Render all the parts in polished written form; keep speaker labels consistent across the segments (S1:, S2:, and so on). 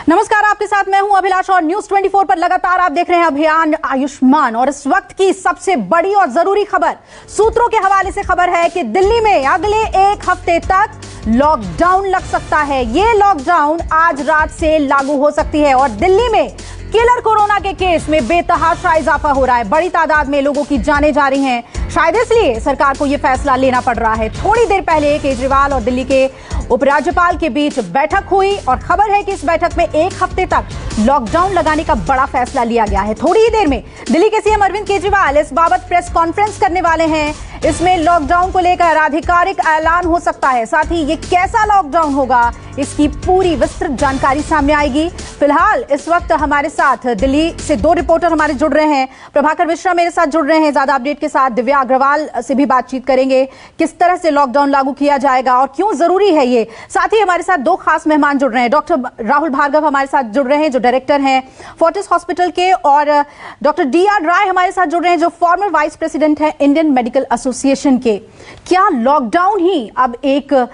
S1: नमस्कार, आपके साथ मैं हूं अभिलाष और न्यूज 24 पर लगातार आप देख रहे हैं अभियान आयुष्मान। और इस वक्त की सबसे बड़ी और जरूरी खबर सूत्रों के हवाले से खबर है कि दिल्ली में अगले एक हफ्ते तक लॉकडाउन लग सकता है। ये लॉकडाउन आज रात से लागू हो सकती है और दिल्ली में किलर कोरोना के केस में बेतहाशा इजाफा हो रहा है। बड़ी तादाद में लोगों की जानें जा रही हैं। शायद इसलिए सरकार को यह फैसला लेना पड़ रहा है। थोड़ी देर पहले केजरीवाल और दिल्ली के उपराज्यपाल के बीच बैठक हुई और खबर है कि इस बैठक में एक हफ्ते तक लॉकडाउन लगाने का बड़ा फैसला लिया गया है। थोड़ी ही देर में दिल्ली के सीएम अरविंद केजरीवाल इस बाबत प्रेस कॉन्फ्रेंस करने वाले हैं। इसमें लॉकडाउन को लेकर आधिकारिक ऐलान हो सकता है। साथ ही ये कैसा लॉकडाउन होगा, इसकी पूरी विस्तृत जानकारी सामने आएगी। फिलहाल इस वक्त हमारे साथ दिल्ली से दो रिपोर्टर हमारे जुड़ रहे हैं। प्रभाकर मिश्रा मेरे साथ जुड़ रहे हैं ज्यादा अपडेट के साथ। दिव्या अग्रवाल से भी बातचीत करेंगे, किस तरह से लॉकडाउन लागू किया जाएगा और क्यों जरूरी है ये। साथ ही हमारे साथ दो खास मेहमान जुड़ रहे हैं। डॉक्टर राहुल भार्गव हमारे साथ जुड़ रहे हैं जो डायरेक्टर हैं फोर्टिस हॉस्पिटल के, और डॉक्टर DR राय हमारे साथ जुड़ रहे हैं जो फॉर्मर वाइस प्रेसिडेंट हैं इंडियन मेडिकल एसोसिएशन के। क्या लॉकडाउन ही अब एक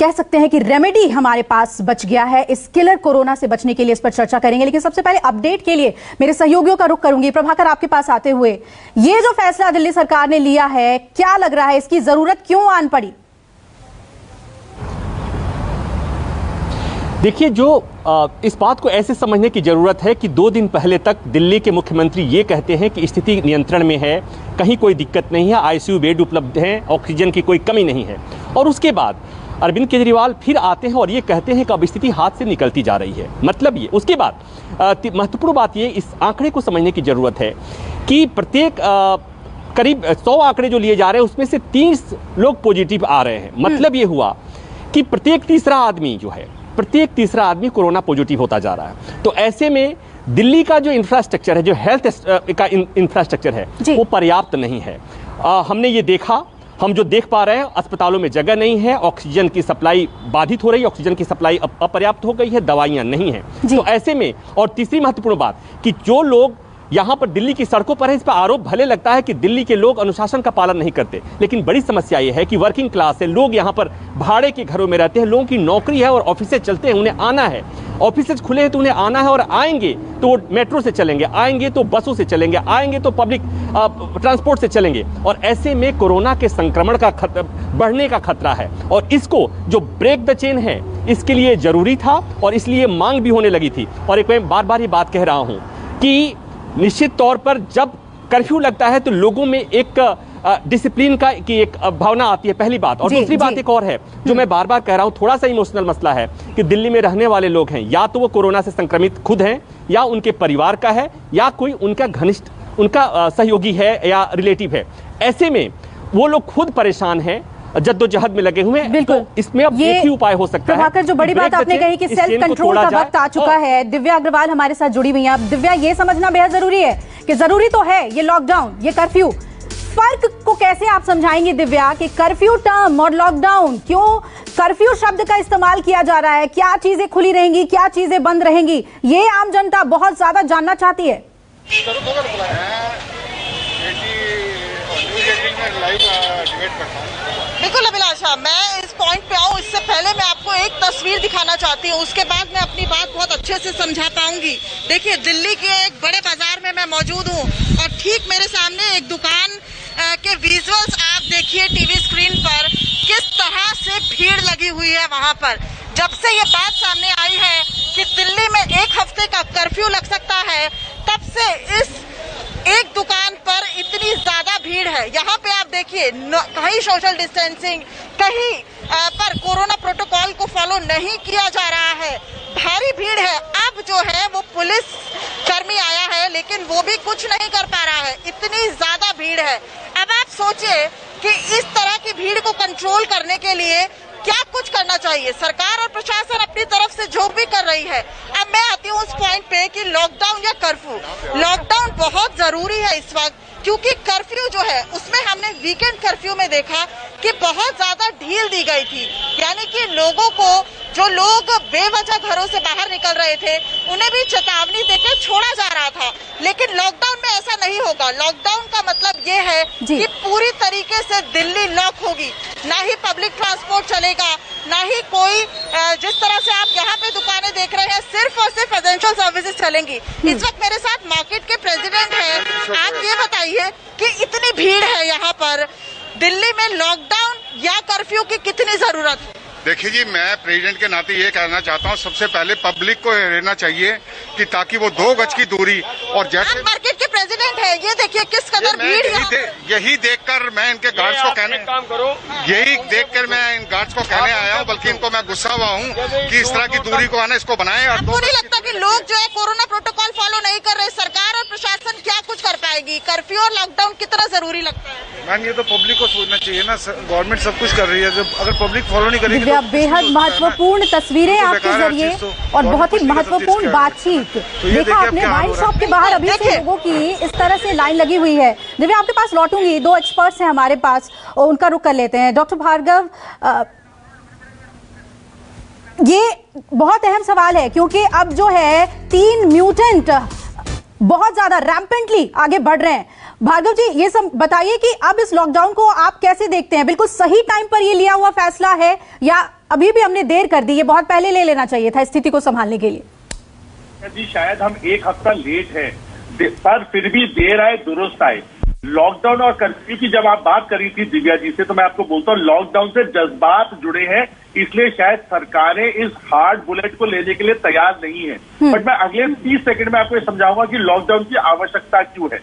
S1: कह सकते हैं कि रेमेडी हमारे पास बच गया है इस किलर कोरोना से बचने के लिए? इस पर चर्चा करेंगे, लेकिन सबसे पहले अपडेट के लिए मेरे सहयोगियों का रुख करूंगी। प्रभाकर, आपके पास आते हुए ये जो फैसला दिल्ली सरकार ने लिया है, क्या लग रहा है, इसकी जरूरत क्यों आन पड़ी?
S2: देखिए, जो इस बात को ऐसे समझने की जरूरत है कि 2 दिन पहले तक दिल्ली के मुख्यमंत्री ये कहते हैं कि स्थिति नियंत्रण में है, कहीं कोई दिक्कत नहीं है, ICU बेड उपलब्ध हैं, ऑक्सीजन की कोई कमी नहीं है। और उसके बाद अरविंद केजरीवाल फिर आते हैं और ये कहते हैं कि अब स्थिति हाथ से निकलती जा रही है। मतलब ये, उसके बाद महत्वपूर्ण बात ये, इस आंकड़े को समझने की जरूरत है कि प्रत्येक करीब 100 आंकड़े जो लिए जा रहे हैं उसमें से 30 लोग पॉजिटिव आ रहे हैं। मतलब ये हुआ कि प्रत्येक तीसरा आदमी कोरोना पॉजिटिव होता जा रहा है। तो ऐसे में दिल्ली का जो इंफ्रास्ट्रक्चर है, जो हेल्थ का इंफ्रास्ट्रक्चर है, वो पर्याप्त नहीं है। हमने ये देखा, हम जो देख पा रहे हैं, अस्पतालों में जगह नहीं है, ऑक्सीजन की सप्लाई बाधित हो रही है, ऑक्सीजन की सप्लाई अपर्याप्त हो गई है, दवाइयां नहीं हैं। तो ऐसे में, और तीसरी महत्वपूर्ण बात कि जो लोग यहाँ पर दिल्ली की सड़कों पर है, इस पर आरोप भले लगता है कि दिल्ली के लोग अनुशासन का पालन नहीं करते, लेकिन बड़ी समस्या ये है कि वर्किंग क्लास है, लोग यहाँ पर भाड़े के घरों में रहते हैं, लोगों की नौकरी है और ऑफिसेज चलते हैं, उन्हें आना है, ऑफिसेज खुले हैं तो उन्हें आना है, और आएंगे तो वो मेट्रो से चलेंगे, आएंगे तो बसों से चलेंगे, आएंगे तो पब्लिक ट्रांसपोर्ट से चलेंगे। और ऐसे में कोरोना के संक्रमण का बढ़ने का खतरा है, और इसको जो ब्रेक द चेन है, इसके लिए जरूरी था और इसलिए मांग भी होने लगी थी। और एक मैं बार बार ये बात कह रहा हूँ कि निश्चित तौर पर जब कर्फ्यू लगता है तो लोगों में एक डिसिप्लिन की एक भावना आती है, पहली बात। और दूसरी बात एक और है जो मैं बार बार कह रहा हूं, थोड़ा सा इमोशनल मसला है कि दिल्ली में रहने वाले लोग हैं, या तो वो कोरोना से संक्रमित खुद हैं, या उनके परिवार का है, या कोई उनका घनिष्ठ, उनका सहयोगी है या रिलेटिव है। ऐसे में वो लोग खुद परेशान हैं, जद्दोजहद में लगे हुए हैं। बिल्कुल, तो इसमें अब एक ही उपाय हो सकता है।
S1: प्रभाकर, जो बड़ी बात आपने कही कि सेल्फ कंट्रोल का वक्त आ चुका है। दिव्या अग्रवाल हमारे साथ जुड़ी हुई हैं। अब दिव्या, ये समझना बेहद जरूरी है कि जरूरी तो है ये लॉकडाउन, ये कर्फ्यू, फर्क को कैसे आप समझाएंगे दिव्या कि कर्फ्यू टर्म और लॉकडाउन, क्यों कर्फ्यू शब्द का इस्तेमाल किया जा रहा है? क्या चीजें खुली रहेंगी, क्या चीजें बंद रहेंगी, ये आम जनता बहुत ज्यादा जानना चाहती है।
S3: बिल्कुल अभिलाषा, मैं इस पॉइंट पे आऊँ इससे पहले मैं आपको एक तस्वीर दिखाना चाहती हूँ, उसके बाद मैं अपनी बात बहुत अच्छे से समझा पाऊंगी। देखिए, दिल्ली के एक बड़े बाजार में मैं मौजूद हूँ और ठीक मेरे सामने एक दुकान के विजुअल्स आप देखिए टीवी स्क्रीन पर, किस तरह से भीड़ लगी हुई है वहाँ पर। जब से ये बात सामने आई है कि दिल्ली में एक हफ्ते का कर्फ्यू लग सकता है, तब से इस एक दुकान पर इतनी ज्यादा भीड़ है। यहाँ पे आप देखिए, कहीं सोशल डिस्टेंसिंग, कहीं पर कोरोना प्रोटोकॉल को फॉलो नहीं किया जा रहा है, भारी भीड़ है। अब जो है वो पुलिस कर्मी आया है, लेकिन वो भी कुछ नहीं कर पा रहा है, इतनी ज्यादा भीड़ है। अब आप सोचिए कि इस तरह की भीड़ को कंट्रोल करने के लिए क्या कुछ करना चाहिए। सरकार और प्रशासन अपनी तरफ से जो भी कर रही है। अब मैं आती हूँ उस पॉइंट पे कि लॉकडाउन या कर्फ्यू। लॉकडाउन बहुत जरूरी है इस वक्त, क्योंकि कर्फ्यू जो है उसमें हमने वीकेंड कर्फ्यू में देखा कि बहुत ज्यादा ढील दी गई थी, यानी कि लोगों को जो लोग बेवजह घरों से बाहर निकल रहे थे उन्हें भी चेतावनी देकर छोड़ा जा रहा था। लेकिन लॉकडाउन में ऐसा नहीं होगा। लॉकडाउन का मतलब ये है कि पूरी तरीके से दिल्ली लॉक होगी, ना ही पब्लिक ट्रांसपोर्ट चलेगा, ना ही कोई जिस तरह से आप यहाँ पे दुकानें देख रहे हैं सिर्फ और सिर्फ एसेंशियल सर्विसेज चलेंगी। इस वक्त मेरे साथ मार्केट के प्रेसिडेंट हैं। आप ये बताइए कि इतनी भीड़ है यहाँ पर, दिल्ली में लॉकडाउन या कर्फ्यू की कितनी जरूरत है?
S4: देखिए जी, मैं प्रेसिडेंट के नाते ये कहना चाहता हूँ, सबसे पहले पब्लिक को रहना चाहिए कि ताकि वो 2 गज की दूरी, और जैसे
S3: मार्केट के प्रेसिडेंट है, ये देखिए किस कदर भीड़
S4: यही देखकर मैं इनके गार्ड्स को कहने यही देखकर मैं इन गार्ड्स को कहने आया हूँ, बल्कि इनको मैं गुस्सा हुआ हूँ कि इस तरह की दूरी को आना इसको बनाए। और
S3: आपको नहीं लगता कि लोग जो है कोरोना प्रोटोकॉल फॉलो नहीं कर रहे, सरकार और प्रशासन क्या कुछ कर पाएगी? कर्फ्यू और लॉकडाउन कितना जरूरी लगता है?
S5: मैम, ये तो पब्लिक को सोचना चाहिए ना, गवर्नमेंट सब कुछ कर रही है, जब अगर पब्लिक फॉलो नहीं करेगी।
S1: बेहद महत्वपूर्ण तस्वीरें आपके जरिए और बहुत ही महत्वपूर्ण बातचीत देखा आपने वाइन शॉप के बाहर अभी से लोगों की इस तरह से लाइन लगी हुई है। दिव्या, आपके पास लौटूंगी, 2 एक्सपर्ट्स हैं हमारे पास और उनका रुख कर लेते हैं। डॉक्टर भार्गव, ये बहुत अहम सवाल है क्योंकि अब जो है 3 म्यूटेंट बहुत ज्यादा रैम्पेंटली आगे बढ़ रहे हैं। भार्गव जी, ये सब बताइए कि अब इस लॉकडाउन को आप कैसे देखते हैं? बिल्कुल सही टाइम पर ये लिया हुआ फैसला है या अभी भी हमने देर कर दी? ये बहुत पहले ले लेना चाहिए था स्थिति को संभालने के लिए।
S6: जी, शायद हम 1 हफ्ता लेट है, पर फिर भी देर आए दुरुस्त आए। लॉकडाउन और कर्फ्यू की जब आप बात करी थी दिव्या जी से, तो मैं आपको बोलता हूँ लॉकडाउन से जज्बात जुड़े हैं, इसलिए शायद सरकारें इस हार्ड बुलेट को लेने के लिए तैयार नहीं है। बट मैं अगले 30 सेकंड में आपको ये समझाऊंगा कि लॉकडाउन की आवश्यकता क्यों है।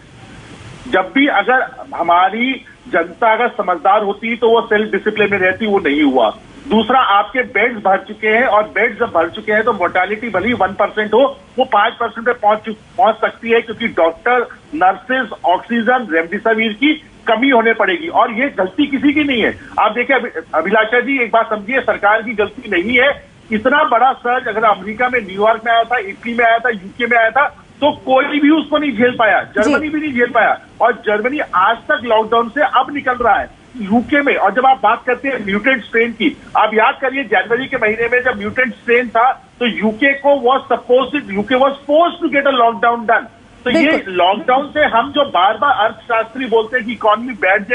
S6: जब भी अगर हमारी जनता अगर समझदार होती तो वो सेल्फ डिसिप्लिन में रहती, वो नहीं हुआ। दूसरा, आपके बेड्स भर चुके हैं, और बेड्स जब भर चुके हैं तो मोर्टालिटी भले ही 1% हो, वो 5% पे पहुंच सकती है, क्योंकि डॉक्टर, नर्सेज, ऑक्सीजन, रेमडेसिविर की कमी होने पड़ेगी। और ये गलती किसी की नहीं है। आप देखिए अभिलाषा जी, एक बात समझिए, सरकार की गलती नहीं है। इतना बड़ा सर्ज अगर अमेरिका में, न्यूयॉर्क में आया था, इटली में आया था, यूके में आया था, तो कोई भी उसको नहीं झेल पाया, जर्मनी भी नहीं झेल पाया, और जर्मनी आज तक लॉकडाउन से अब निकल रहा है। यूके में, और जब आप बात करते हैं म्यूटेंट स्ट्रेन की, आप याद करिए जनवरी के महीने में जब म्यूटेंट स्ट्रेन था तो UK was forced to get a lockdown done. तो ये लॉकडाउन से हम जो बार बार अर्थशास्त्री बोलते हैं कि इकॉनमी बैठ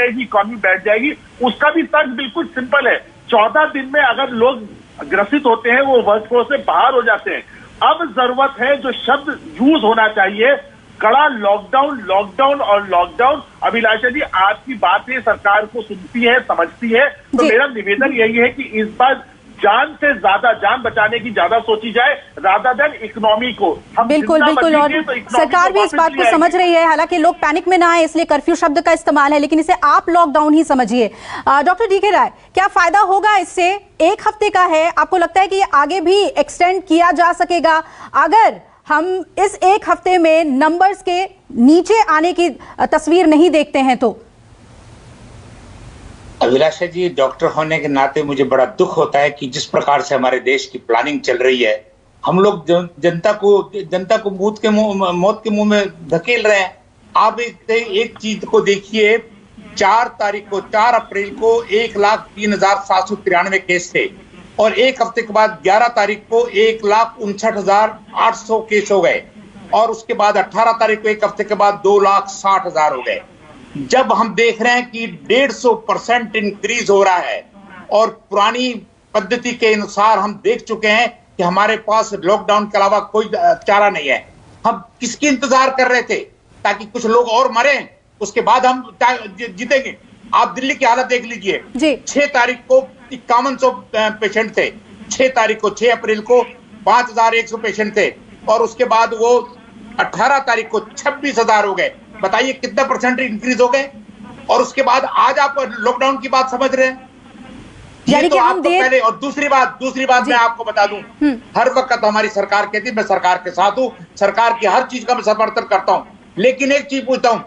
S6: जाएगी, उसका भी तर्क बिल्कुल सिंपल है। 14 दिन में अगर लोग ग्रसित होते हैं, वो वर्कफोर्स से बाहर हो जाते हैं। अब जरूरत है, जो शब्द यूज होना चाहिए, कड़ा लॉकडाउन और लॉकडाउन। अभिलाषा जी, आपकी बातें सरकार को सुनती है, समझती है, तो मेरा निवेदन यही है कि इस बार जान से ज्यादा, जान बचाने की ज्यादा सोची जाए रादर देन इकोनॉमी को।
S1: बिल्कुल, और सरकार भी इस बात को समझ रही है। हालांकि लोग पैनिक में ना आए, इसलिए कर्फ्यू शब्द का इस्तेमाल है, लेकिन इसे आप लॉकडाउन ही समझिए। डॉक्टर डीके राय, क्या फायदा होगा इससे? 1 हफ्ते का है, आपको लगता है कि आगे भी एक्सटेंड किया जा सकेगा अगर हम इस 1 हफ्ते में नंबर्स के नीचे आने की तस्वीर नहीं देखते हैं तो?
S7: अभिलाषा जी, डॉक्टर होने के नाते मुझे बड़ा दुख होता है कि जिस प्रकार से हमारे देश की प्लानिंग चल रही है, हम लोग जनता को मौत के मुंह में धकेल रहे हैं। आप एक चीज को देखिए, 4 अप्रैल को 1,03,793 केस थे, और 1 हफ्ते के बाद 11 तारीख को 1,59,800 केस हो गए, और उसके बाद 18 तारीख को 1 हफ्ते के बाद 2,60,000 हो गए। जब हम देख रहे हैं कि 150% इंक्रीज हो रहा है, और पुरानी पद्धति के अनुसार हम देख चुके हैं कि हमारे पास लॉकडाउन के अलावा कोई चारा नहीं है, हम किसकी इंतजार कर रहे थे? ताकि कुछ लोग और मरे, उसके बाद हम जीतेंगे। आप दिल्ली की हालत देख लीजिए। 6 तारीख को 5100 पेशेंट थे, 6 अप्रैल को 5100 पेशेंट थे, और उसके बाद वो 18 तारीख को 26,000 हो गए। बताइए कितना % इंक्रीज हो गए। और उसके बाद आज आप लॉकडाउन की बात समझ रहे हैं, ये तो आपको पहले। और दूसरी बात मैं आपको बता दूं, हर वक्त हमारी सरकार कहती है, मैं सरकार के साथ हूं, सरकार की हर चीज का मैं समर्थन करता हूं, लेकिन एक चीज पूछता हूं,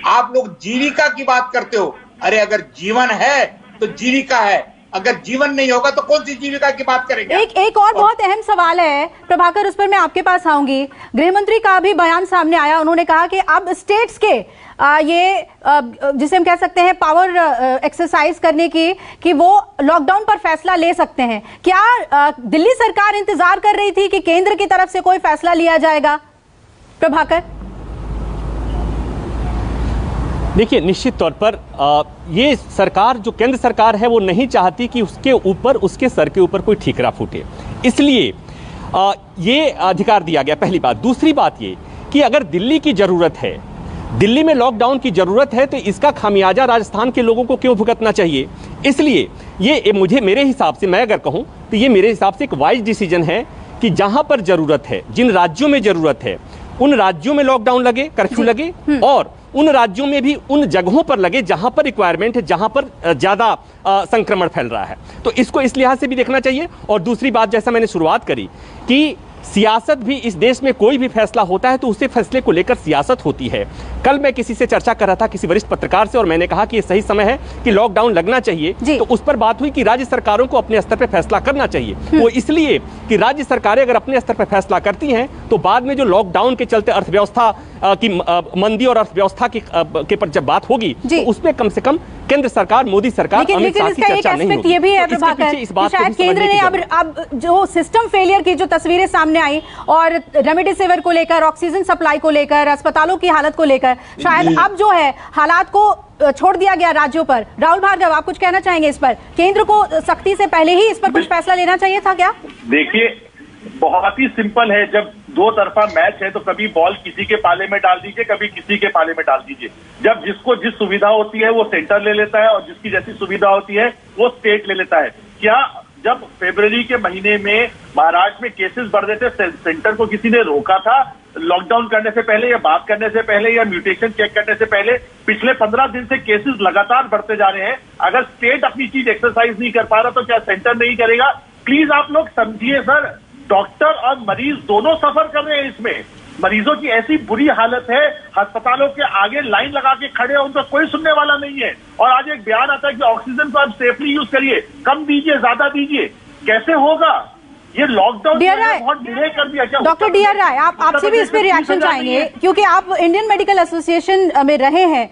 S7: आप लोग जीविका की बात करते हो। अरे अगर जीवन है तो जीविका है, अगर जीवन नहीं होगा तो कौन सी जीविका की बात करेंगे?
S1: एक और बहुत अहम सवाल है प्रभाकर, उस पर मैं आपके पास आऊंगी। गृह मंत्री का भी बयान सामने आया, उन्होंने कहा कि अब स्टेट्स के ये जिसे हम कह सकते हैं पावर एक्सरसाइज करने की, कि वो लॉकडाउन पर फैसला ले सकते हैं। क्या दिल्ली सरकार इंतजार कर रही थी कि केंद्र की तरफ से कोई फैसला लिया जाएगा? प्रभाकर,
S2: देखिए, निश्चित तौर पर ये सरकार, जो केंद्र सरकार है, वो नहीं चाहती कि उसके ऊपर, उसके सर के ऊपर कोई ठीकरा फूटे, इसलिए ये अधिकार दिया गया, पहली बात। दूसरी बात ये कि अगर दिल्ली की जरूरत है, दिल्ली में लॉकडाउन की जरूरत है, तो इसका खामियाजा राजस्थान के लोगों को क्यों भुगतना चाहिए? इसलिए ये मेरे हिसाब से, मैं अगर कहूं तो ये मेरे हिसाब से एक वाइज डिसीजन है कि जहां पर जरूरत है, जिन राज्यों में जरूरत है, उन राज्यों में लॉकडाउन लगे, कर्फ्यू लगे, और उन राज्यों में भी उन जगहों पर लगे जहां पर रिक्वायरमेंट है, जहां पर ज्यादा संक्रमण फैल रहा है। तो इसको इस लिहाज से भी देखना चाहिए। और दूसरी बात, जैसा मैंने शुरुआत करी कि सियासत भी, इस देश में कोई भी फैसला होता है तो उससे फैसले को लेकर सियासत होती है। कल मैं किसी से चर्चा कर रहा था, किसी वरिष्ठ पत्रकार से, और मैंने कहा कि ये सही समय है कि लॉकडाउन लगना चाहिए, तो उस पर बात हुई कि राज्य सरकारों को अपने स्तर पर फैसला करना चाहिए। वो इसलिए कि राज्य सरकारें अगर अपने स्तर पर फैसला करती हैं तो बाद में जो लॉकडाउन के चलते अर्थव्यवस्था की मंदी और अर्थव्यवस्था के पर जब बात होगी तो उसमें कम से कम केंद्र सरकार, मोदी सरकार, अमित शाह की चर्चा नहीं होगी।
S1: ये भी है प्रभाकर, शायद केंद्र ने अब जो सिस्टम फेलियर की जो तस्वीरें सामने आई, और रेमडेसिविर को लेकर, ऑक्सीजन सप्लाई को लेकर, अस्पतालों की हालत को लेकर, शायद अब जो है हालात को छोड़ दिया गया राज्यों पर। राहुल भार्गव, आप कुछ कहना चाहेंगे इस पर? केंद्र को सख्ती से पहले ही इस पर कुछ फैसला लेना चाहिए था क्या?
S6: देखिए, बहुत ही सिंपल है। जब दो तरफा मैच है तो कभी बॉल किसी के पाले में डाल दीजिए, कभी किसी के पाले में डाल दीजिए। जब जिसको जिस सुविधा होती है वो सेंटर ले लेता है, और जिसकी जैसी सुविधा होती है वो स्टेट ले लेता है। क्या जब फरवरी के महीने में महाराष्ट्र में केसेस बढ़ रहे थे, सेंटर को किसी ने रोका था लॉकडाउन करने से पहले, या बात करने से पहले, या म्यूटेशन चेक करने से पहले? पिछले 15 दिन से केसेस लगातार बढ़ते जा रहे हैं। अगर स्टेट अपनी चीज एक्सरसाइज नहीं कर पा रहा तो क्या सेंटर नहीं करेगा? प्लीज आप लोग समझिए सर, डॉक्टर और मरीज दोनों सफर कर रहे हैं इसमें। मरीजों की ऐसी बुरी हालत है, अस्पतालों के आगे लाइन लगा के खड़े हैं, उनका कोई सुनने वाला नहीं है। और आज एक बयान आता है कि ऑक्सीजन को आप सेफली यूज करिए, कम दीजिए, ज्यादा दीजिए। कैसे होगा ये? लॉकडाउन बहुत डिले कर दिया। क्या
S1: डॉक्टर डी.आर. राय, आपसे भी इस पे रिएक्शन चाहेंगे, क्योंकि आप इंडियन मेडिकल एसोसिएशन में रहे हैं।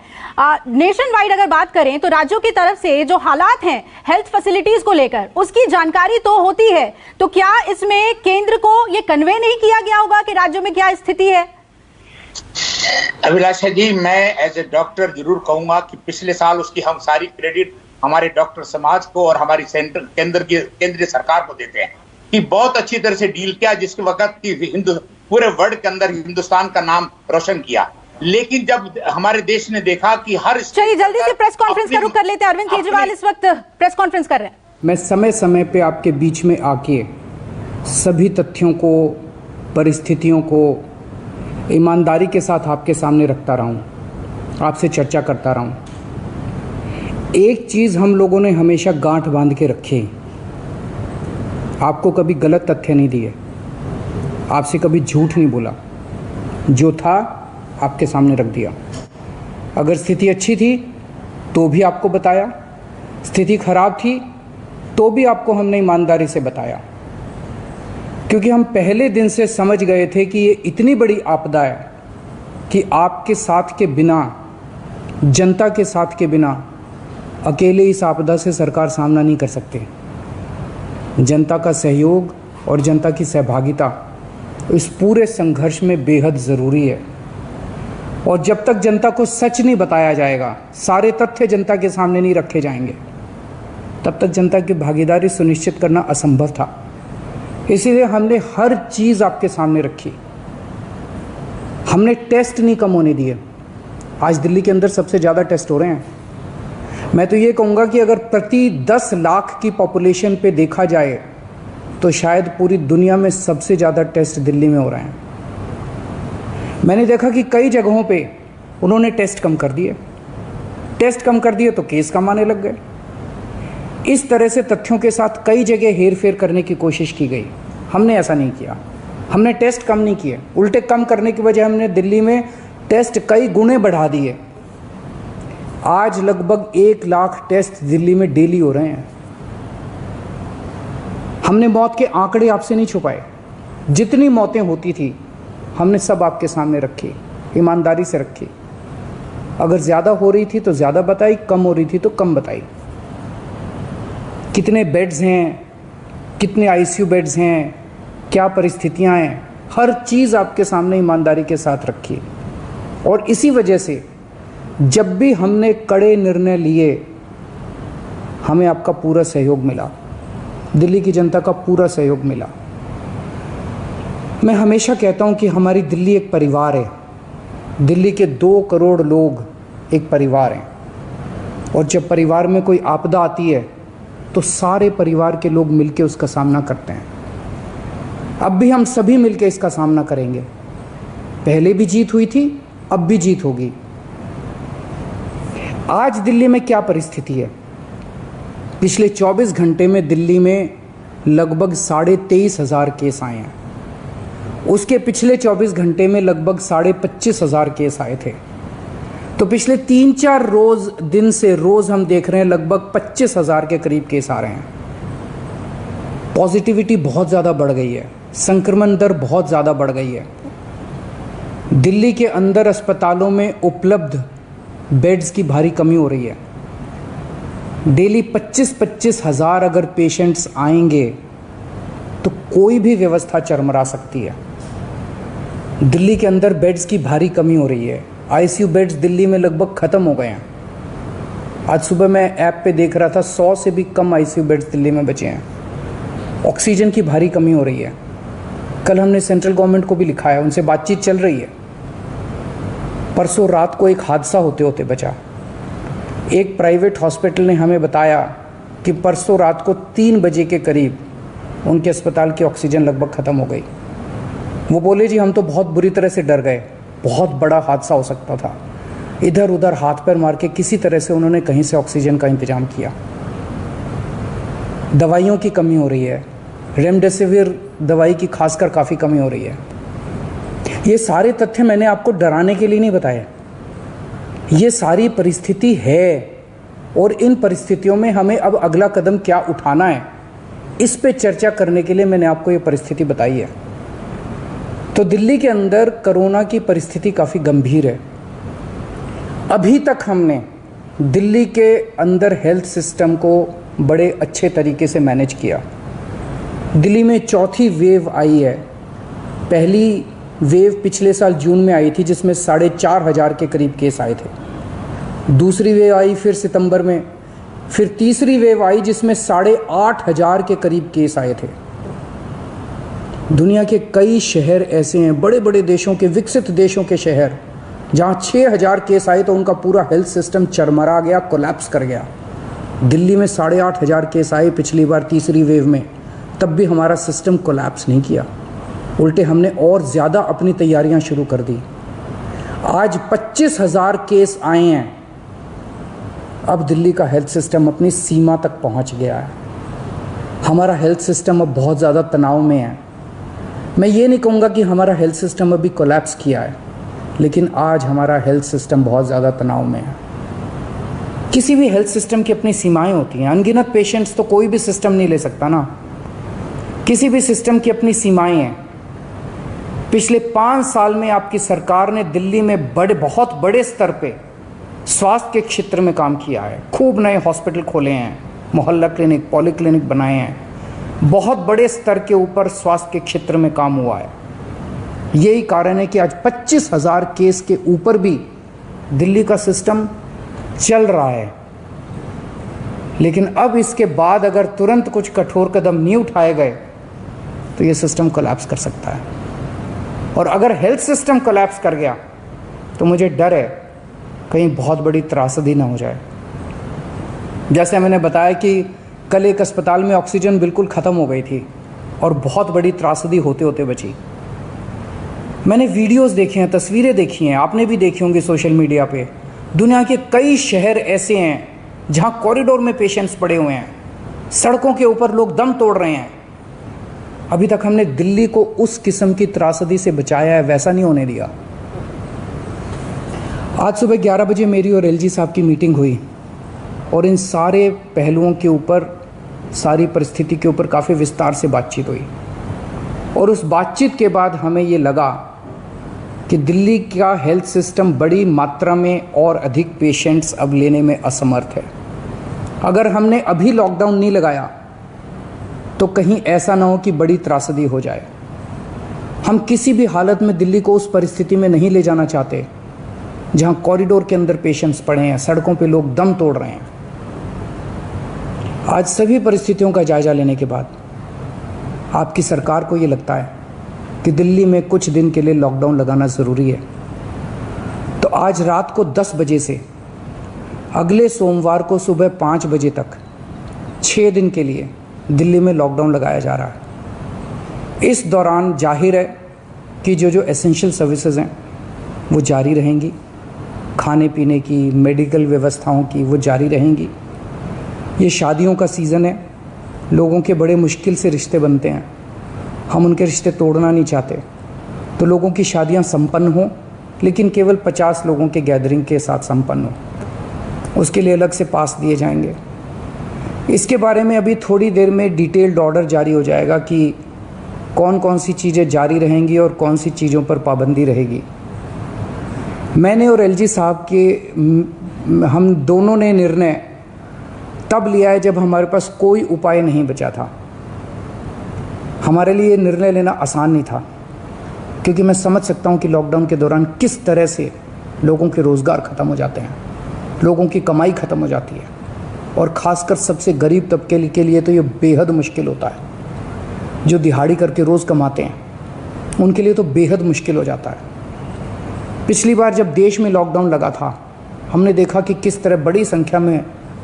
S1: नेशन वाइड अगर बात करें तो राज्यों की तरफ से जो हालात हैं हेल्थ फैसिलिटीज को लेकर, उसकी जानकारी तो होती है, तो क्या इसमें केंद्र को ये कन्वे नहीं किया गया होगा कि राज्यों में क्या स्थिति है?
S7: अभिलाषा जी, मैं एज ए डॉक्टर जरूर कहूंगा कि पिछले साल उसकी हम सारी क्रेडिट हमारे डॉक्टर समाज को और हमारी केंद्रीय सरकार को देते हैं कि बहुत अच्छी तरह से डील किया, जिसके वक्त की पूरे वर्ल्ड के अंदर हिंदुस्तान का नाम रोशन किया। लेकिन जब हमारे देश ने देखा कि हर,
S1: चलिए जल्दी से प्रेस कॉन्फ्रेंस का रुख कर लेते हैं। अरविंद केजरीवाल इस वक्त प्रेस कॉन्फ्रेंस कर रहे हैं।
S8: मैं समय समय पे आपके बीच में आके सभी तथ्यों को, परिस्थितियों को ईमानदारी के साथ आपके सामने रखता रहा हूँ, आपसे चर्चा करता रहा हूँ। एक चीज़ हम लोगों ने हमेशा गांठ बांध के रखी, आपको कभी गलत तथ्य नहीं दिए, आपसे कभी झूठ नहीं बोला, जो था आपके सामने रख दिया। अगर स्थिति अच्छी थी तो भी आपको बताया, स्थिति खराब थी तो भी आपको हमने ईमानदारी से बताया, क्योंकि हम पहले दिन से समझ गए थे कि ये इतनी बड़ी आपदा है कि आपके साथ के बिना, जनता के साथ के बिना अकेले इस आपदा से सरकार सामना नहीं कर सकते। जनता का सहयोग और जनता की सहभागिता इस पूरे संघर्ष में बेहद ज़रूरी है। और जब तक जनता को सच नहीं बताया जाएगा, सारे तथ्य जनता के सामने नहीं रखे जाएंगे, तब तक जनता की भागीदारी सुनिश्चित करना असंभव था। इसीलिए हमने हर चीज़ आपके सामने रखी। हमने टेस्ट नहीं कम होने दिए। आज दिल्ली के अंदर सबसे ज़्यादा टेस्ट हो रहे हैं। मैं तो ये कहूँगा कि अगर प्रति 10 लाख की पॉपुलेशन पे देखा जाए तो शायद पूरी दुनिया में सबसे ज़्यादा टेस्ट दिल्ली में हो रहे हैं। मैंने देखा कि कई जगहों पे उन्होंने टेस्ट कम कर दिए, टेस्ट कम कर दिए तो केस कम आने लग गए। इस तरह से तथ्यों के साथ कई जगह हेर फेर करने की कोशिश की गई। हमने ऐसा नहीं किया, हमने टेस्ट कम नहीं किए, उल्टे कम करने की वजह हमने दिल्ली में टेस्ट कई गुने बढ़ा दिए। आज लगभग 1 लाख टेस्ट दिल्ली में डेली हो रहे हैं। हमने मौत के आंकड़े आपसे नहीं छुपाए, जितनी मौतें होती थी हमने सब आपके सामने रखी, ईमानदारी से रखी। अगर ज़्यादा हो रही थी तो ज़्यादा बताई, कम हो रही थी तो कम बताई। कितने बेड्स हैं, कितने आईसीयू बेड्स हैं, क्या परिस्थितियां हैं, हर चीज़ आपके सामने ईमानदारी के साथ रखी। और इसी वजह से जब भी हमने कड़े निर्णय लिए हमें आपका पूरा सहयोग मिला, दिल्ली की जनता का पूरा सहयोग मिला। मैं हमेशा कहता हूं कि हमारी दिल्ली एक परिवार है, दिल्ली के 2 करोड़ लोग एक परिवार हैं। और जब परिवार में कोई आपदा आती है तो सारे परिवार के लोग मिलकर उसका सामना करते हैं। अब भी हम सभी मिलकर इसका सामना करेंगे। पहले भी जीत हुई थी, अब भी जीत होगी। आज दिल्ली में क्या परिस्थिति है? पिछले 24 घंटे में दिल्ली में लगभग 23,500 केस आए हैं। उसके पिछले 24 घंटे में लगभग 25,500 केस आए थे। तो पिछले 3-4 दिन से रोज हम देख रहे हैं लगभग 25,000 के करीब केस आ रहे हैं। पॉजिटिविटी बहुत ज़्यादा बढ़ गई है, संक्रमण दर बहुत ज़्यादा बढ़ गई है। दिल्ली के अंदर अस्पतालों में उपलब्ध बेड्स की भारी कमी हो रही है। डेली 25-25 हज़ार अगर पेशेंट्स आएंगे तो कोई भी व्यवस्था चरमरा सकती है। दिल्ली के अंदर बेड्स की भारी कमी हो रही है। आईसीयू बेड्स दिल्ली में लगभग ख़त्म हो गए हैं। आज सुबह मैं ऐप पे देख रहा था 100 से भी कम आईसीयू बेड्स दिल्ली में बचे हैं। ऑक्सीजन की भारी कमी हो रही है। कल हमने सेंट्रल गवर्नमेंट को भी लिखा है, उनसे बातचीत चल रही है। परसों रात को एक हादसा होते होते बचा। एक प्राइवेट हॉस्पिटल ने हमें बताया कि परसों रात को 3 बजे के करीब उनके अस्पताल की ऑक्सीजन लगभग ख़त्म हो गई। वो बोले जी हम तो बहुत बुरी तरह से डर गए, बहुत बड़ा हादसा हो सकता था। इधर उधर हाथ पैर मार के किसी तरह से उन्होंने कहीं से ऑक्सीजन का इंतजाम किया। दवाइयों की कमी हो रही है, रेमडेसिविर दवाई की खासकर काफ़ी कमी हो रही है। ये सारे तथ्य मैंने आपको डराने के लिए नहीं बताए, ये सारी परिस्थिति है। और इन परिस्थितियों में हमें अब अगला कदम क्या उठाना है, इस पे चर्चा करने के लिए मैंने आपको ये परिस्थिति बताई है। तो दिल्ली के अंदर कोरोना की परिस्थिति काफ़ी गंभीर है। अभी तक हमने दिल्ली के अंदर हेल्थ सिस्टम को बड़े अच्छे तरीके से मैनेज किया। दिल्ली में 4थी वेव आई है। पहली वेव पिछले साल जून में आई थी जिसमें 4,500 के करीब केस आए थे। दूसरी वेव आई फिर सितंबर में, फिर तीसरी वेव आई जिसमें 8,500 के करीब केस आए थे। दुनिया के कई शहर ऐसे हैं, बड़े बड़े देशों के, विकसित देशों के शहर, जहां 6,000 केस आए तो उनका पूरा हेल्थ सिस्टम चरमरा गया, कोलैप्स कर गया। दिल्ली में 8,500 केस आए पिछली बार तीसरी वेव में, तब भी हमारा सिस्टम कोलैप्स नहीं किया, उल्टे हमने और ज़्यादा अपनी तैयारियां शुरू कर दी। आज 25,000 केस आए हैं। अब दिल्ली का हेल्थ सिस्टम अपनी सीमा तक पहुंच गया है। हमारा हेल्थ सिस्टम अब बहुत ज़्यादा तनाव में है। मैं ये नहीं कहूँगा कि हमारा हेल्थ सिस्टम अभी कोलैप्स किया है, लेकिन आज हमारा हेल्थ सिस्टम बहुत ज़्यादा तनाव में है। किसी भी हेल्थ सिस्टम की अपनी सीमाएं होती हैं। अनगिनत पेशेंट्स तो कोई भी सिस्टम नहीं ले सकता ना। किसी भी सिस्टम की अपनी सीमाएं हैं। पिछले 5 साल में आपकी सरकार ने दिल्ली में बहुत बड़े स्तर पे स्वास्थ्य के क्षेत्र में काम किया है। खूब नए हॉस्पिटल खोले हैं, मोहल्ला क्लिनिक, पॉलीक्लिनिक बनाए हैं। बहुत बड़े स्तर के ऊपर स्वास्थ्य के क्षेत्र में काम हुआ है। यही कारण है कि आज 25,000 केस के ऊपर भी दिल्ली का सिस्टम चल रहा है। लेकिन अब इसके बाद अगर तुरंत कुछ कठोर कदम नहीं उठाए गए तो ये सिस्टम कोलैप्स कर सकता है। और अगर हेल्थ सिस्टम कोलैप्स कर गया तो मुझे डर है कहीं बहुत बड़ी त्रासदी ना हो जाए। जैसे मैंने बताया कि कल एक अस्पताल में ऑक्सीजन बिल्कुल ख़त्म हो गई थी और बहुत बड़ी त्रासदी होते होते बची। मैंने वीडियोस देखे हैं, तस्वीरें देखी हैं, आपने भी देखी होंगी सोशल मीडिया पे। दुनिया के कई शहर ऐसे हैं जहां कॉरिडोर में पेशेंट्स पड़े हुए हैं, सड़कों के ऊपर लोग दम तोड़ रहे हैं। अभी तक हमने दिल्ली को उस किस्म की त्रासदी से बचाया है, वैसा नहीं होने दिया। आज सुबह 11 बजे मेरी और एलजी साहब की मीटिंग हुई और इन सारे पहलुओं के ऊपर सारी परिस्थिति के ऊपर काफ़ी विस्तार से बातचीत हुई और उस बातचीत के बाद हमें ये लगा कि दिल्ली का हेल्थ सिस्टम बड़ी मात्रा में और अधिक पेशेंट्स अब लेने में असमर्थ है। अगर हमने अभी लॉकडाउन नहीं लगाया तो कहीं ऐसा ना हो कि बड़ी त्रासदी हो जाए। हम किसी भी हालत में दिल्ली को उस परिस्थिति में नहीं ले जाना चाहते जहां कॉरिडोर के अंदर पेशेंट्स पड़े हैं, सड़कों पे लोग दम तोड़ रहे हैं। आज सभी परिस्थितियों का जायजा लेने के बाद आपकी सरकार को ये लगता है कि दिल्ली में कुछ दिन के लिए लॉकडाउन लगाना ज़रूरी है, तो आज रात को 10 बजे से अगले सोमवार को सुबह 5 बजे तक 6 दिन के लिए दिल्ली में लॉकडाउन लगाया जा रहा है। इस दौरान जाहिर है कि जो एसेंशियल सर्विसेज हैं वो जारी रहेंगी, खाने पीने की, मेडिकल व्यवस्थाओं की वो जारी रहेंगी। ये शादियों का सीज़न है, लोगों के बड़े मुश्किल से रिश्ते बनते हैं, हम उनके रिश्ते तोड़ना नहीं चाहते, तो लोगों की शादियां संपन्न हों, लेकिन केवल 50 लोगों के गैदरिंग के साथ संपन्न हो। उसके लिए अलग से पास दिए जाएंगे। इसके बारे में अभी थोड़ी देर में डिटेल्ड ऑर्डर जारी हो जाएगा कि कौन कौन सी चीज़ें जारी रहेंगी और कौन सी चीज़ों पर पाबंदी रहेगी। मैंने और एलजी साहब के हम दोनों ने निर्णय तब लिया है जब हमारे पास कोई उपाय नहीं बचा था। हमारे लिए निर्णय लेना आसान नहीं था, क्योंकि मैं समझ सकता हूं कि लॉकडाउन के दौरान किस तरह से लोगों के रोज़गार ख़त्म हो जाते हैं, लोगों की कमाई ख़त्म हो जाती है, और ख़ासकर सबसे गरीब तबके के लिए तो ये बेहद मुश्किल होता है। जो दिहाड़ी करके रोज़ कमाते हैं उनके लिए तो बेहद मुश्किल हो जाता है। पिछली बार जब देश में लॉकडाउन लगा था, हमने देखा कि किस तरह बड़ी संख्या में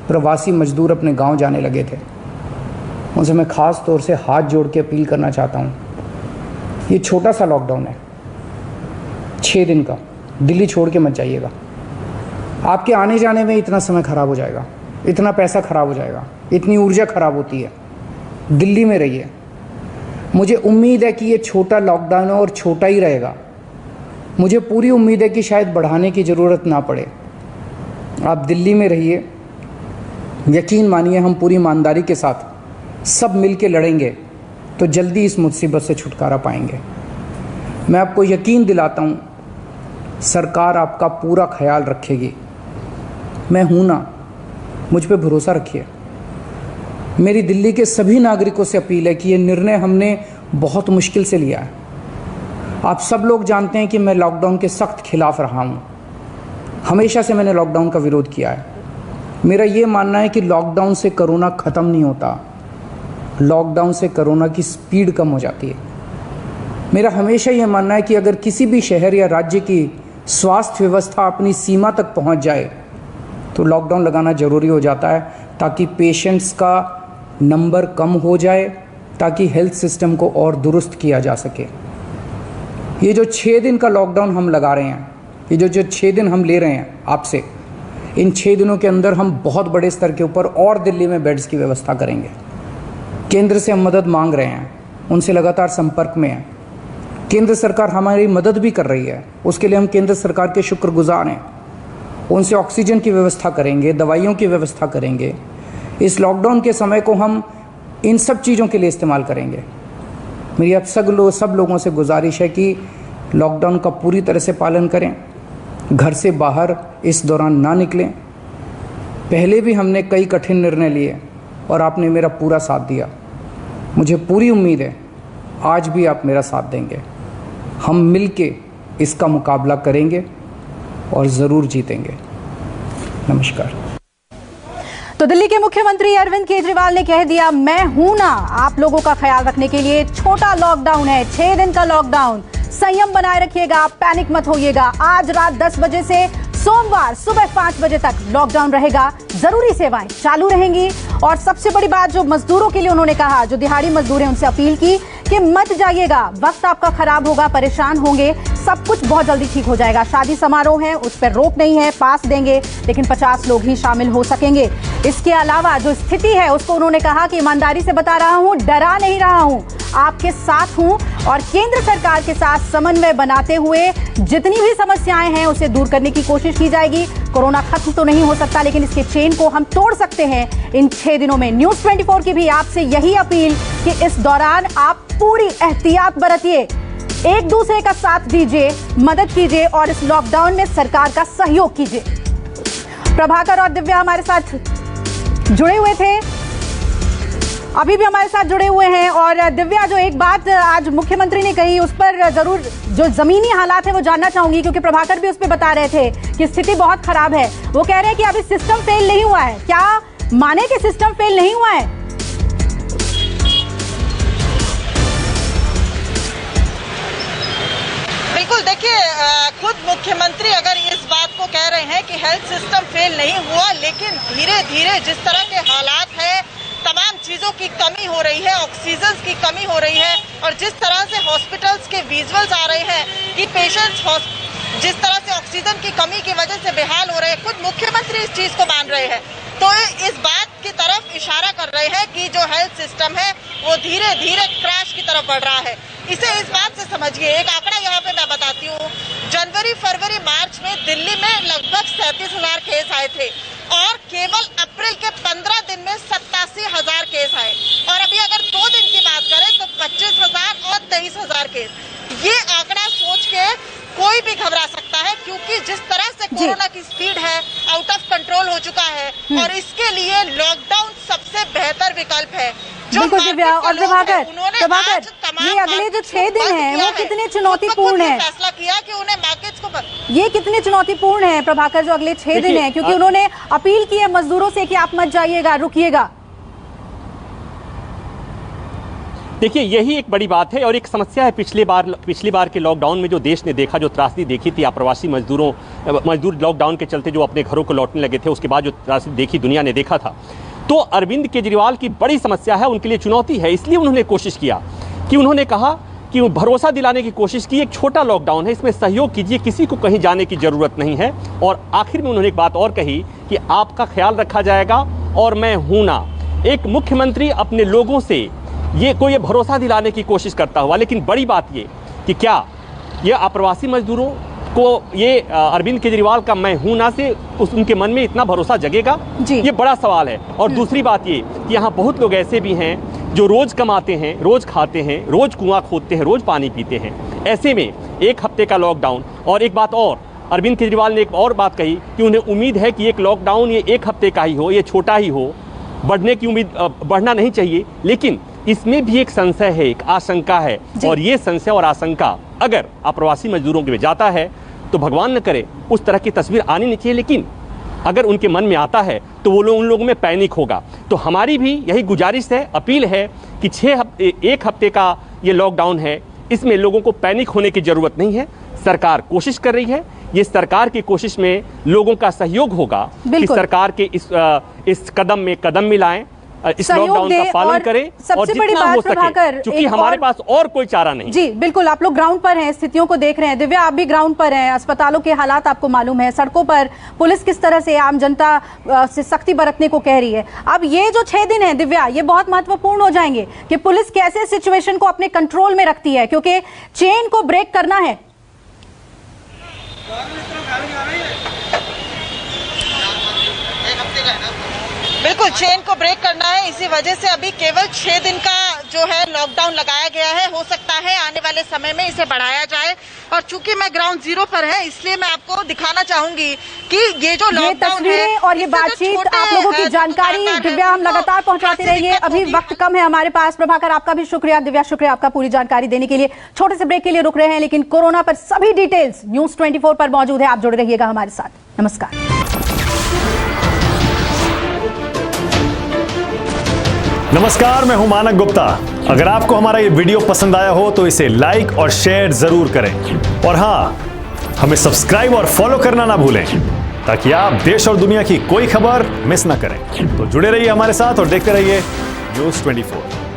S8: प्रवासी मजदूर अपने गांव जाने लगे थे। उनसे मैं ख़ास तौर से हाथ जोड़ के अपील करना चाहता हूं, ये छोटा सा लॉकडाउन है, 6 दिन का, दिल्ली छोड़ के मत जाइएगा। आपके आने जाने में इतना समय ख़राब हो जाएगा, इतना पैसा ख़राब हो जाएगा, इतनी ऊर्जा ख़राब होती है। दिल्ली में रहिए। मुझे उम्मीद है कि ये छोटा लॉकडाउन है और छोटा ही रहेगा। मुझे पूरी उम्मीद है कि शायद बढ़ाने की ज़रूरत ना पड़े। आप दिल्ली में रहिए। यकीन मानिए, हम पूरी ईमानदारी के साथ सब मिल के लड़ेंगे तो जल्दी इस मुसीबत से छुटकारा पाएंगे। मैं आपको यकीन दिलाता हूँ, सरकार आपका पूरा ख्याल रखेगी। मैं हूँ ना, मुझ पे भरोसा रखिए। मेरी दिल्ली के सभी नागरिकों से अपील है कि ये निर्णय हमने बहुत मुश्किल से लिया है। आप सब लोग जानते हैं कि मैं लॉकडाउन के सख्त खिलाफ रहा हूँ। हमेशा से मैंने लॉकडाउन का विरोध किया है। मेरा ये मानना है कि लॉकडाउन से कोरोना ख़त्म नहीं होता, लॉकडाउन से कोरोना की स्पीड कम हो जाती है। मेरा हमेशा ये मानना है कि अगर किसी भी शहर या राज्य की स्वास्थ्य व्यवस्था अपनी सीमा तक पहुंच जाए तो लॉकडाउन लगाना ज़रूरी हो जाता है, ताकि पेशेंट्स का नंबर कम हो जाए, ताकि हेल्थ सिस्टम को और दुरुस्त किया जा सके। ये जो 6 दिन का लॉकडाउन हम लगा रहे हैं, ये जो 6 दिन हम ले रहे हैं आपसे, इन 6 दिनों के अंदर हम बहुत बड़े स्तर के ऊपर और दिल्ली में बेड्स की व्यवस्था करेंगे। केंद्र से हम मदद मांग रहे हैं, उनसे लगातार संपर्क में हैं। केंद्र सरकार हमारी मदद भी कर रही है, उसके लिए हम केंद्र सरकार के शुक्रगुजार हैं। उनसे ऑक्सीजन की व्यवस्था करेंगे, दवाइयों की व्यवस्था करेंगे। इस लॉकडाउन के समय को हम इन सब चीज़ों के लिए इस्तेमाल करेंगे। मेरी अब सब लोगों से गुजारिश है कि लॉकडाउन का पूरी तरह से पालन करें, घर से बाहर इस दौरान ना निकलें। पहले भी हमने कई कठिन निर्णय लिए और आपने मेरा पूरा साथ दिया। मुझे पूरी उम्मीद है आज भी आप मेरा साथ देंगे। हम मिलके इसका मुकाबला करेंगे और ज़रूर जीतेंगे। नमस्कार।
S1: तो दिल्ली के मुख्यमंत्री अरविंद केजरीवाल ने कह दिया, मैं हूं ना आप लोगों का ख्याल रखने के लिए। छोटा लॉकडाउन है, 6 दिन का लॉकडाउन। संयम बनाए रखिएगा, पैनिक मत होइएगा। आज रात 10 बजे से सोमवार सुबह 5 बजे तक लॉकडाउन रहेगा। जरूरी सेवाएं चालू रहेंगी। और सबसे बड़ी बात जो मजदूरों के लिए उन्होंने कहा, जो दिहाड़ी मजदूर हैं, उनसे अपील की कि मत जाइएगा, वक्त आपका खराब होगा, परेशान होंगे। सब कुछ बहुत जल्दी ठीक हो जाएगा। शादी समारोह है, उस पर रोक नहीं है, पास देंगे, लेकिन 50 लोग ही शामिल हो सकेंगे। इसके अलावा जो स्थिति है उसको उन्होंने कहा कि ईमानदारी से बता रहा हूं, डरा नहीं रहा हूं। आपके साथ हूं और केंद्र सरकार के साथ समन्वय बनाते हुए जितनी भी समस्याएं हैं उसे दूर करने की कोशिश की जाएगी। कोरोना खत्म तो नहीं हो सकता, लेकिन इसके चेन को हम तोड़ सकते हैं इन 6 दिनों में। न्यूज़ 24 की भी आपसे यही अपील कि इस दौरान आप पूरी एहतियात बरतिए, एक दूसरे का साथ दीजिए, मदद कीजिए और इस लॉकडाउन में सरकार का सहयोग कीजिए। प्रभाकर और दिव्या हमारे साथ जुड़े हुए थे, अभी भी हमारे साथ जुड़े हुए हैं। और दिव्या, जो एक बात आज मुख्यमंत्री ने कही उस पर जरूर जो जमीनी हालात है वो जानना चाहूंगी, क्योंकि प्रभाकर भी उस पर बता रहे थे कि स्थिति बहुत खराब है। वो कह रहे हैं कि अभी सिस्टम फेल नहीं हुआ है। क्या माने कि सिस्टम फेल नहीं हुआ है?
S3: बिल्कुल, देखिए खुद मुख्यमंत्री अगर इस बात को कह रहे हैं कि हेल्थ सिस्टम फेल नहीं हुआ, लेकिन धीरे धीरे जिस तरह के हालात हैं, तमाम चीजों की कमी हो रही है, ऑक्सीजन की कमी हो रही है और जिस तरह से हॉस्पिटल्स के विजुअल्स आ रहे हैं कि पेशेंट्स जिस तरह से ऑक्सीजन की कमी की वजह से बेहाल हो रहे हैं, खुद मुख्यमंत्री इस चीज को मान रहे हैं। तो इस बात की तरफ इशारा कर रहे हैं कि जो हेल्थ सिस्टम है वो धीरे धीरे क्रैश की तरफ बढ़ रहा है। इसे इस बात से समझिए, एक आंकड़ा यहाँ पे मैं बताती हूँ। जनवरी, फरवरी, मार्च में दिल्ली में लगभग 37,000 केस आए थे और केवल अप्रैल के 15 दिन में 87,000 केस आए। और अभी अगर 2 दिन की बात करें तो 25,000 और 23,000 केस। ये आंकड़ा सोच के कोई भी घबरा सकता है, क्योंकि जिस तरह से कोरोना की स्पीड है, आउट ऑफ कंट्रोल हो चुका है और इसके लिए लॉकडाउन सबसे बेहतर विकल्प है।
S1: बिल्कुल दिव्या और प्रभाकर, ये अगले जो 6 दिन हैं वो कितने चुनौतीपूर्ण हैं?
S3: फैसला किया कि उन्हें मार्केट्स को
S1: ये कितने चुनौतीपूर्ण हैं प्रभाकर, जो अगले 6 दिन हैं? क्योंकि उन्होंने अपील की है मजदूरों से कि आप मत जाइएगा, रुकिएगा।
S2: देखिए, यही एक बड़ी बात है और एक समस्या है। पिछली बार के लॉकडाउन में जो देश ने देखा, जो त्रासदी देखी थी, अप्रवासी मजदूर लॉकडाउन के चलते जो अपने घरों को लौटने लगे थे, उसके बाद जो त्रासदी देखी दुनिया ने देखा था, तो अरविंद केजरीवाल की बड़ी समस्या है, उनके लिए चुनौती है। इसलिए उन्होंने कोशिश किया कि उन्होंने कहा कि भरोसा दिलाने की कोशिश की, एक छोटा लॉकडाउन है, इसमें सहयोग कीजिए, किसी को कहीं जाने की ज़रूरत नहीं है। और आखिर में उन्होंने एक बात और कही कि आपका ख्याल रखा जाएगा और मैं हूं ना। एक मुख्यमंत्री अपने लोगों से ये भरोसा दिलाने की कोशिश करता हुआ, लेकिन बड़ी बात ये कि क्या ये अप्रवासी मजदूरों को ये अरविंद केजरीवाल का मैं हूं ना से उनके मन में इतना भरोसा जगेगा? ये बड़ा सवाल है। और दूसरी बात ये कि यहाँ बहुत लोग ऐसे भी हैं जो रोज कमाते हैं, रोज खाते हैं, रोज कुआं खोदते हैं, रोज पानी पीते हैं। ऐसे में 1 हफ्ते का लॉकडाउन, और एक बात और, अरविंद केजरीवाल ने एक और बात कही कि उन्हें उम्मीद है कि एक लॉकडाउन ये 1 हफ्ते का ही हो, ये छोटा ही हो, बढ़ने की उम्मीद बढ़ना नहीं चाहिए। लेकिन इसमें भी एक संशय है, एक आशंका है, और ये संशय और आशंका अगर अप्रवासी मजदूरों के जाता है तो भगवान न करे उस तरह की तस्वीर आनी नहीं चाहिए, लेकिन अगर उनके मन में आता है तो वो उन लोगों में पैनिक होगा। तो हमारी भी यही गुजारिश है, अपील है कि 1 हफ्ते का ये लॉकडाउन है, इसमें लोगों को पैनिक होने की ज़रूरत नहीं है। सरकार कोशिश कर रही है, ये सरकार की कोशिश में लोगों का सहयोग होगा कि सरकार के इस कदम में कदम मिलाएं, इस लॉकडाउन का पालन करें।
S1: सबसे बड़ी बात प्रभाकर,
S2: क्योंकि हमारे पास और कोई चारा नहीं।
S1: जी बिल्कुल, आप लोग ग्राउंड पर हैं, स्थितियों को देख रहे हैं। दिव्या, आप भी ग्राउंड पर हैं, अस्पतालों के हालात आपको मालूम है, सड़कों पर पुलिस किस तरह से आम जनता से सख्ती बरतने को कह रही है। अब ये जो 6 दिन है दिव्या, ये बहुत महत्वपूर्ण हो जाएंगे कि पुलिस कैसे सिचुएशन को अपने कंट्रोल में रखती है, क्योंकि चेन को ब्रेक करना है।
S3: बिल्कुल, चेन को ब्रेक करना है। इसी वजह से अभी केवल 6 दिन का जो है लॉकडाउन लगाया गया है। हो सकता है आने वाले समय में इसे बढ़ाया जाए। और चूंकि मैं ग्राउंड जीरो पर है, इसलिए मैं आपको दिखाना चाहूंगी कि ये जो लॉकडाउन है
S1: और ये बातचीत, आप लोगों की जानकारी दिव्या हम लगातार पहुंचाते रहेंगे। अभी वक्त कम है हमारे पास। प्रभाकर, आपका भी शुक्रिया। दिव्या, शुक्रिया आपका पूरी जानकारी देने के लिए। छोटे से ब्रेक के लिए रुक रहे हैं, लेकिन कोरोना पर सभी डिटेल्स न्यूज़ 24 पर मौजूद है। आप जुड़े रहिएगा हमारे साथ। नमस्कार।
S9: नमस्कार, मैं हूं मानक गुप्ता। अगर आपको हमारा ये वीडियो पसंद आया हो तो इसे लाइक और शेयर जरूर करें, और हां, हमें सब्सक्राइब और फॉलो करना ना भूलें ताकि आप देश और दुनिया की कोई खबर मिस ना करें। तो जुड़े रहिए हमारे साथ और देखते रहिए न्यूज़ 24।